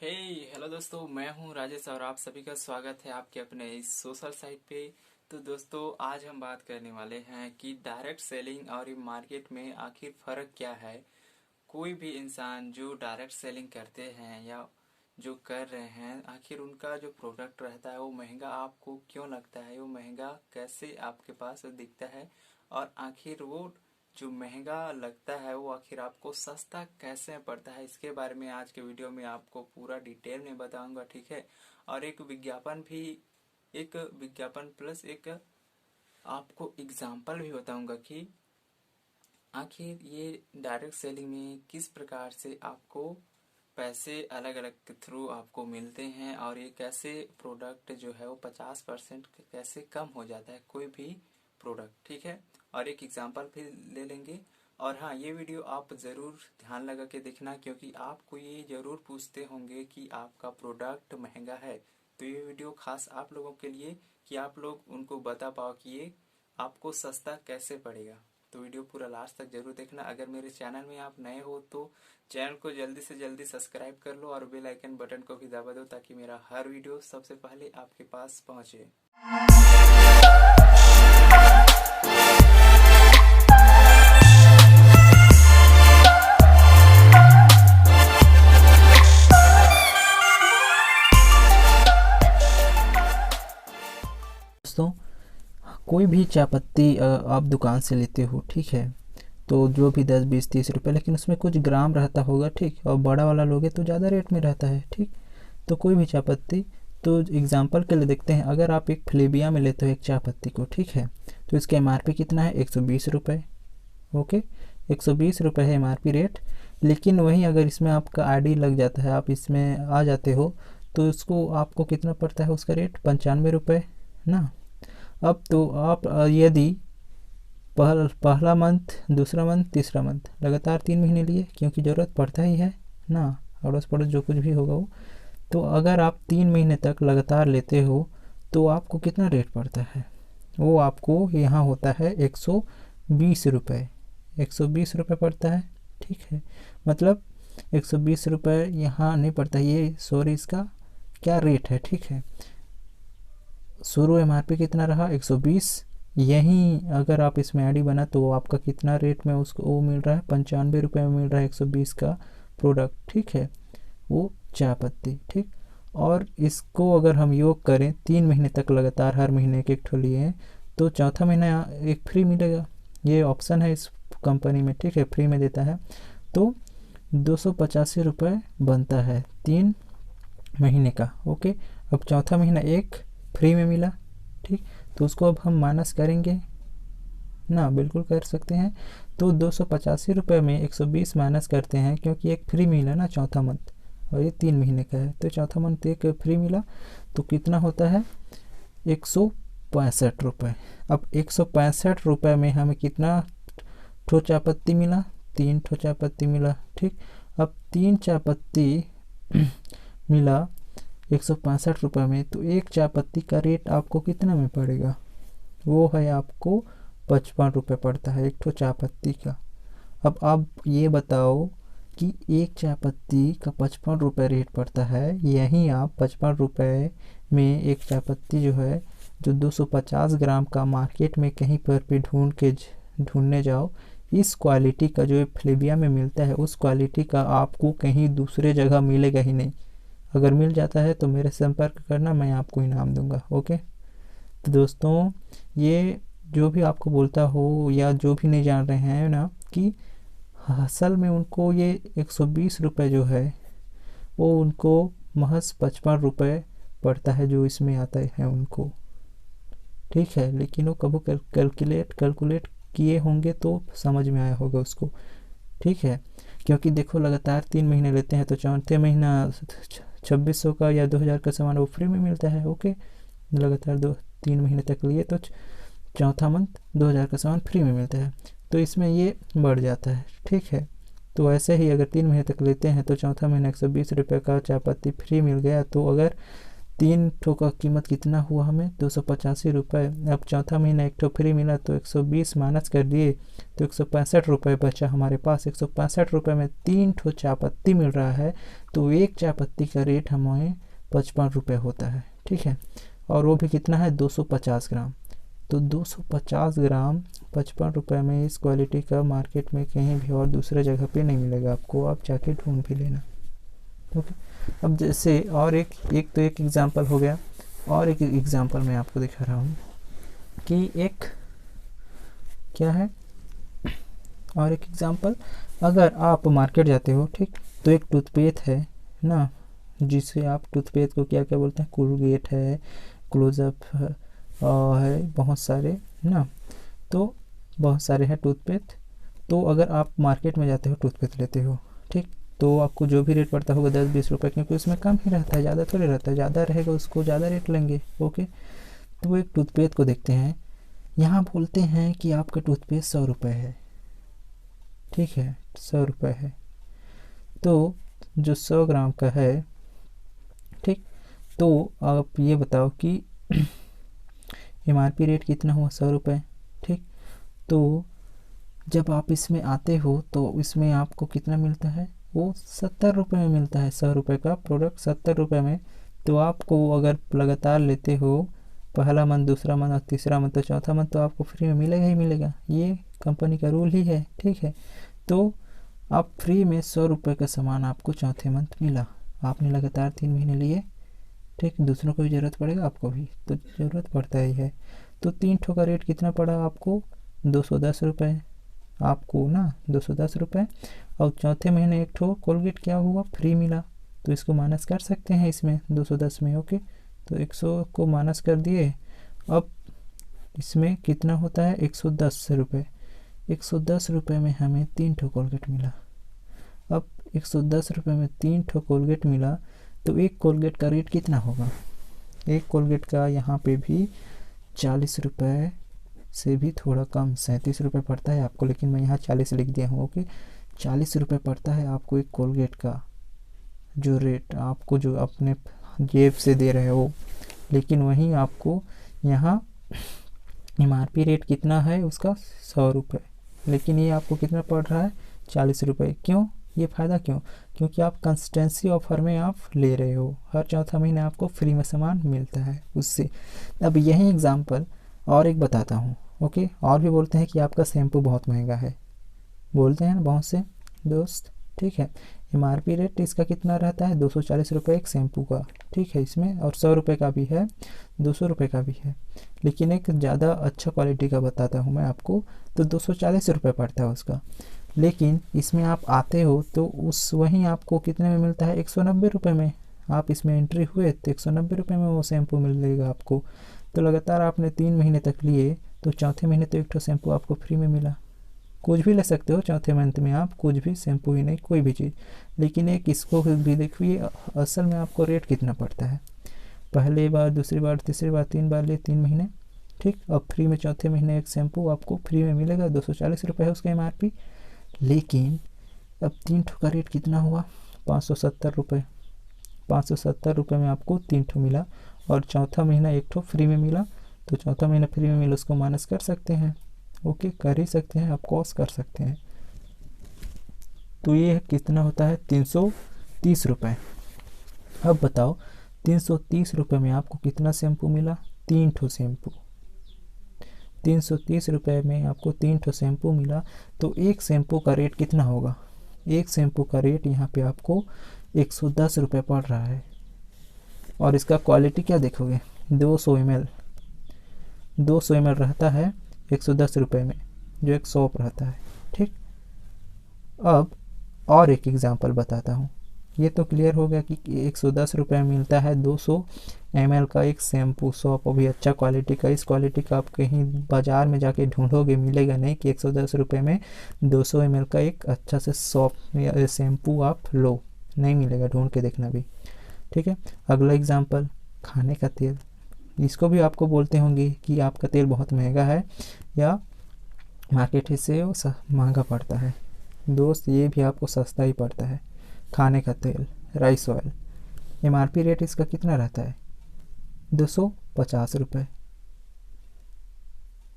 हे hello दोस्तों, मैं हूं राजेश और आप सभी का स्वागत है आपके अपने इस सोशल साइट पे। तो दोस्तों, आज हम बात करने वाले हैं कि डायरेक्ट सेलिंग और मार्केट में आखिर फ़र्क क्या है। कोई भी इंसान जो डायरेक्ट सेलिंग करते हैं या जो कर रहे हैं, आखिर उनका जो प्रोडक्ट रहता है वो महंगा आपको क्यों लगता है, वो महंगा कैसे आपके पास दिखता है, और आखिर वो जो महंगा लगता है वो आखिर आपको सस्ता कैसे पड़ता है, इसके बारे में आज के वीडियो में आपको पूरा डिटेल में बताऊंगा। ठीक है। और एक विज्ञापन प्लस एक आपको एग्जाम्पल भी बताऊंगा कि आखिर ये डायरेक्ट सेलिंग में किस प्रकार से आपको पैसे अलग अलग के थ्रू आपको मिलते हैं, और ये कैसे प्रोडक्ट जो है वो 50% कैसे कम हो जाता है कोई भी प्रोडक्ट। ठीक है। और एक एग्जांपल भी ले लेंगे। और हाँ, ये वीडियो आप ज़रूर ध्यान लगा के देखना, क्योंकि आपको ये ज़रूर पूछते होंगे कि आपका प्रोडक्ट महंगा है। तो ये वीडियो खास आप लोगों के लिए कि आप लोग उनको बता पाओ कि ये आपको सस्ता कैसे पड़ेगा। तो वीडियो पूरा लास्ट तक जरूर देखना। अगर मेरे चैनल में आप नए हो तो चैनल को जल्दी से जल्दी सब्सक्राइब कर लो और बेल आइकन बटन को भी दबा दो, ताकि मेरा हर वीडियो सबसे पहले आपके पास पहुंचे। दोस्तों, कोई भी चाय पत्ती आप दुकान से लेते हो, ठीक है, तो जो भी 10 20 30 रुपए, लेकिन उसमें कुछ ग्राम रहता होगा, ठीक, और बड़ा वाला लोगे तो ज़्यादा रेट में रहता है, ठीक। तो कोई भी चाय पत्ती, तो एग्जांपल के लिए देखते हैं, अगर आप एक फ्लेबिया में लेते हो एक चाय पत्ती को, ठीक है, तो इसका MRP कितना है? 120 रुपये। ओके, 120 रुपये है MRP रेट। लेकिन वहीं अगर इसमें आपका ID लग जाता है, आप इसमें आ जाते हो, तो उसको आपको कितना पड़ता है? उसका रेट 95 रुपये ना। अब तो आप यदि पहला मंथ, दूसरा मंथ, तीसरा मंथ लगातार 3 महीने लिए, क्योंकि ज़रूरत पड़ता ही है ना, अड़ोस पड़ोस जो कुछ भी होगा वो, तो अगर आप 3 महीने तक लगातार लेते हो तो आपको कितना रेट पड़ता है? वो आपको यहाँ होता है 120 रुपये। 120 रुपये पड़ता है, ठीक है। मतलब 120 रुपये यहाँ नहीं पड़ता, ये सॉरी, इसका क्या रेट है, ठीक है। शुरू MRP कितना रहा? 120। यहीं अगर आप इसमें ID बना तो आपका कितना रेट में उसको वो मिल रहा है? 95 रुपये में मिल रहा है 120 का प्रोडक्ट, ठीक है, वो चाय पत्ती, ठीक। और इसको अगर हम योग करें 3 महीने तक लगातार, हर महीने एक ठो लिए, तो चौथा महीना एक फ्री मिलेगा। ये ऑप्शन है इस कंपनी में, ठीक है, फ्री में देता है। तो 285 रुपये बनता है 3 महीने का। ओके, अब चौथा महीना एक फ्री में मिला, ठीक, तो उसको अब हम माइनस करेंगे ना, बिल्कुल कर सकते हैं। तो 285 रुपये में 120 माइनस करते हैं, क्योंकि एक फ्री मिला ना चौथा मंथ, और ये 3 महीने का है, तो चौथा मंथ एक फ्री मिला, तो कितना होता है? 165 रुपये। अब 165 रुपये में हमें कितना ठो चाय पत्ती मिला? 3 ठो चाय पत्ती मिला, ठीक। अब 3 चाय पत्ती मिला 165 रुपये में, तो एक चाय पत्ती का रेट आपको कितना में पड़ेगा? वो है आपको 55 रुपये पड़ता है एक ठो चाय पत्ती का। अब आप ये बताओ कि एक चाय पत्ती का 55 रुपये रेट पड़ता है, यहीं आप 55 रुपये में एक चाय पत्ती जो है, जो 250 ग्राम का मार्केट में कहीं पर भी ढूंढने जाओ, इस क्वालिटी का जो फ्लेबिया में मिलता है, उस क्वालिटी का आपको कहीं दूसरे जगह मिलेगा ही नहीं। अगर मिल जाता है तो मेरे संपर्क करना, मैं आपको इनाम दूंगा। ओके, तो दोस्तों, ये जो भी आपको बोलता हो या जो भी नहीं जान रहे हैं ना, कि असल में उनको ये 120 रुपये जो है वो उनको महज 55 रुपये पड़ता है, जो इसमें आता है उनको, ठीक है। लेकिन वो कभी कैलकुलेट किए होंगे तो समझ में आया होगा उसको, ठीक है। क्योंकि देखो, लगातार 3 महीने लेते हैं, तो चौथे महीना 2600 का या 2000 का सामान वो फ्री में मिलता है। ओके, लगातार 3 महीने तक लिए तो चौथा मंथ 2000 का सामान फ्री में मिलता है, तो इसमें ये बढ़ जाता है, ठीक है। तो ऐसे ही अगर 3 महीने तक लेते हैं तो चौथा महीना 120 रुपये का चाय पत्ती फ्री मिल गया, तो अगर 3 ठो का कीमत कितना हुआ हमें 285 रुपये। अब चौथा महीना एक ठो फ्री मिला तो 120 माइनस कर दिए तो 165 रुपये बचा हमारे पास। 165 रुपये में 3 ठो चाय पत्ती मिल रहा है, तो एक चाय पत्ती का रेट हमें 55 रुपये होता है, ठीक है। और वो भी कितना है 250 ग्राम। तो 250 ग्राम 55 रुपये में इस क्वालिटी का मार्केट में कहीं भी और दूसरे जगह पे नहीं मिलेगा आपको, आप जाके ढूंढ भी लेना, ओके। अब जैसे और एक तो एक एग्जांपल हो गया, और एक एग्जांपल मैं आपको दिखा रहा हूँ कि एक क्या है, और एक एग्जांपल, अगर आप मार्केट जाते हो, ठीक, तो एक टूथपेस्ट है ना, जिसे आप टूथपेस्ट को क्या क्या बोलते हैं, कोलगेट है, क्लोजअप है, बहुत सारे ना, तो बहुत सारे हैं टूथपेस्ट। तो अगर आप मार्केट में जाते हो टूथपेस्ट लेते हो, ठीक, तो आपको जो भी रेट पड़ता होगा 10-20 रुपये, क्योंकि उसमें कम ही रहता है, ज़्यादा थोड़ी रहता है, ज़्यादा रहेगा उसको ज़्यादा रेट लेंगे, ओके। तो एक टूथपेस्ट को देखते हैं, यहाँ बोलते हैं कि आपका टूथपेस्ट 100 रुपये है, ठीक है, 100 रुपये है। तो जो 100 ग्राम का है, ठीक, तो आप ये बताओ कि MRP रेट कितना हुआ 100 रुपये, ठीक। तो जब आप इसमें आते हो तो इसमें आपको कितना मिलता है, वो 70 रुपये में मिलता है, 100 रुपये का प्रोडक्ट 70 रुपये में। तो आपको अगर लगातार लेते हो, पहला मंथ, दूसरा मंथ और तीसरा मंथ, तो चौथा मंथ तो आपको फ्री में मिलेगा ही मिलेगा, ये कंपनी का रूल ही है, ठीक है। तो आप फ्री में 100 रुपये का सामान आपको चौथे मंथ मिला, आपने लगातार 3 महीने लिए, ठीक। दूसरों को भी ज़रूरत पड़ेगा, आपको भी तो ज़रूरत पड़ता ही है। तो 3 ठो का रेट कितना पड़ा आपको 210 रुपये, आपको ना 210 रुपये। और चौथे महीने एक ठो कोलगेट क्या हुआ, फ्री मिला, तो इसको माइनस कर सकते हैं इसमें 210 में, ओके। तो 100 को माइनस कर दिए, अब इसमें कितना होता है 110 रुपये। 110 रुपये में हमें 3 ठो कोलगेट मिला। अब 110 रुपये में 3 ठो कोलगेट मिला, तो एक कोलगेट का रेट कितना होगा, एक कोलगेट का यहाँ पे भी 40 रुपये से भी थोड़ा कम, 37 रुपये पड़ता है आपको, लेकिन मैं यहाँ 40 लिख दिया हूँ, ओके। 40 रुपये पड़ता है आपको एक कोलगेट का जो रेट, आपको जो अपने जेब से दे रहे हो। लेकिन वहीं आपको यहाँ MRP रेट कितना है उसका 100 रुपये, लेकिन ये आपको कितना पड़ रहा है 40 रुपये। क्यों, ये फ़ायदा क्यों, क्योंकि आप कंसिस्टेंसी ऑफर में आप ले रहे हो, हर चौथा महीने आपको फ्री में सामान मिलता है उससे। अब यही एग्जांपल और एक बताता हूँ, ओके। और भी बोलते हैं कि आपका शैम्पू बहुत महंगा है, बोलते हैं ना बहुत से दोस्त, ठीक है। MRP रेट इसका कितना रहता है 240 रुपये एक शैम्पू का, ठीक है, इसमें, और 100 रुपये का भी है, 200 रुपये का भी है। लेकिन एक ज़्यादा अच्छा क्वालिटी का बताता हूँ मैं आपको, तो 240 रुपये पड़ता है उसका। लेकिन इसमें आप आते हो तो उस वहीं आपको कितने में मिलता है 190 रुपये में। आप इसमें एंट्री हुए तो 190 रुपये में वो शैम्पू मिलेगा आपको। तो लगातार आपने 3 महीने तक लिए, तो चौथे महीने तो एक ठो शैम्पू आपको फ्री में मिला। कुछ भी ले सकते हो चौथे मंथ में आप, कुछ भी, शैम्पू ही नहीं, कोई भी चीज़। लेकिन एक इसको भी देखिए, असल में आपको रेट कितना पड़ता है, पहली बार, दूसरी बार, तीसरी बार, 3 बार लिए 3 महीने, ठीक। अब फ्री में चौथे महीने एक शैम्पू आपको फ्री में मिलेगा, 240 रुपये है उसका MRP। लेकिन अब 3 ठो का रेट कितना हुआ 570 रुपये। 570 रुपये में आपको 3 ठो मिला, और चौथा महीना एक ठो फ्री में मिला। तो चौथा महीना फ्री में मिला, उसको माइनस कर सकते हैं, ओके, कर ही सकते हैं, आप कॉस कर सकते हैं। तो ये कितना होता है 330 रुपये। अब बताओ 330 रुपये में आपको कितना शैम्पू मिला, 3 ठो शैम्पू। 330 रुपये में आपको 3 ठो शैम्पू मिला, तो एक शैम्पू का रेट कितना होगा, एक शैम्पू का रेट यहाँ पे आपको 110 रुपये पड़ रहा है। और इसका क्वालिटी क्या देखोगे, 200 ml, 200 ml रहता है 110 रुपये में, जो एक सोप रहता है, ठीक। अब और एक एग्जांपल बताता हूँ, ये तो क्लियर हो गया कि 110 रुपये में मिलता है 200 ml का एक शैम्पू, सोप, वो भी अच्छा क्वालिटी का। इस क्वालिटी का आप कहीं बाज़ार में जाके ढूंढोगे, मिलेगा नहीं कि 110 रुपये में 200 ml का एक अच्छा से सोप या शैम्पू आप लो, नहीं मिलेगा, ढूंढ के देखना भी, ठीक है। अगला एग्जांपल, खाने का तेल। इसको भी आपको बोलते होंगे कि आपका तेल बहुत महंगा है या मार्केट से वो महंगा पड़ता है। दोस्त, ये भी आपको सस्ता ही पड़ता है। खाने का तेल, राइस ऑयल, MRP रेट इसका कितना रहता है 250 रुपये।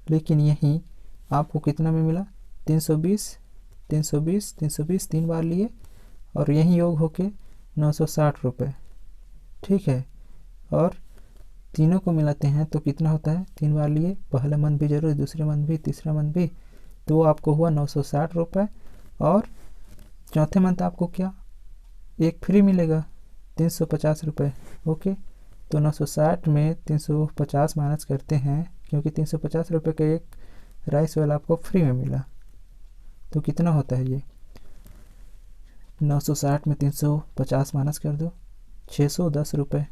लेकिन यहीं आपको कितना में मिला, 320, 320, 320 3 बार लिए और यहीं योग होके 960 रुपये। ठीक है, और तीनों को मिलाते हैं तो कितना होता है, 3 बार लिए, पहला मंथ भी जरूर, दूसरे मंथ भी, तीसरा मंथ भी, तो आपको हुआ 960 रुपये। और चौथे मंथ आपको क्या, एक फ्री मिलेगा, 350 रुपये। ओके, तो 960 में 350 माइनस करते हैं, क्योंकि 350 रुपये का एक राइस ऑयल आपको फ्री में मिला। तो कितना होता है ये, 960 में 350 माइनस कर दो, 610 रुपये।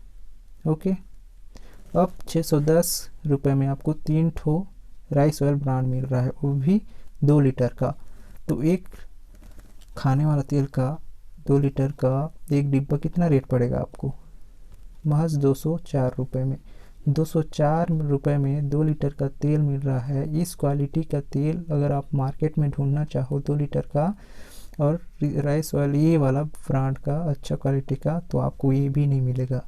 ओके, अब 610 रुपये में आपको 3 ठो राइस ऑयल ब्रांड मिल रहा है, वो भी 2 लीटर का। तो एक खाने वाला तेल का 2 लीटर का एक डिब्बा कितना रेट पड़ेगा आपको, महज 204 रुपये में। 204 रुपये में 2 लीटर का तेल मिल रहा है। इस क्वालिटी का तेल अगर आप मार्केट में ढूंढना चाहो 2 लीटर का और राइस ऑयल ये वाला ब्रांड का अच्छा क्वालिटी का, तो आपको ये भी नहीं मिलेगा।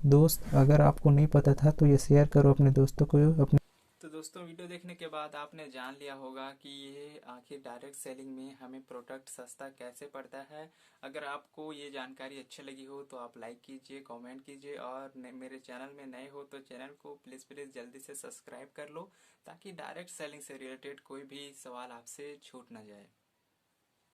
दोस्त, अगर आपको नहीं पता था तो ये शेयर करो अपने दोस्तों को। अपने तो दोस्तों, वीडियो देखने के बाद आपने जान लिया होगा कि ये आखिर डायरेक्ट सेलिंग में हमें प्रोडक्ट सस्ता कैसे पड़ता है। अगर आपको ये जानकारी अच्छी लगी हो तो आप लाइक कीजिए, कमेंट कीजिए, और मेरे चैनल में नए हो तो चैनल को प्लीज़ प्लीज़ जल्दी से सब्सक्राइब कर लो, ताकि डायरेक्ट सेलिंग से रिलेटेड कोई भी सवाल आपसे छूट ना जाए।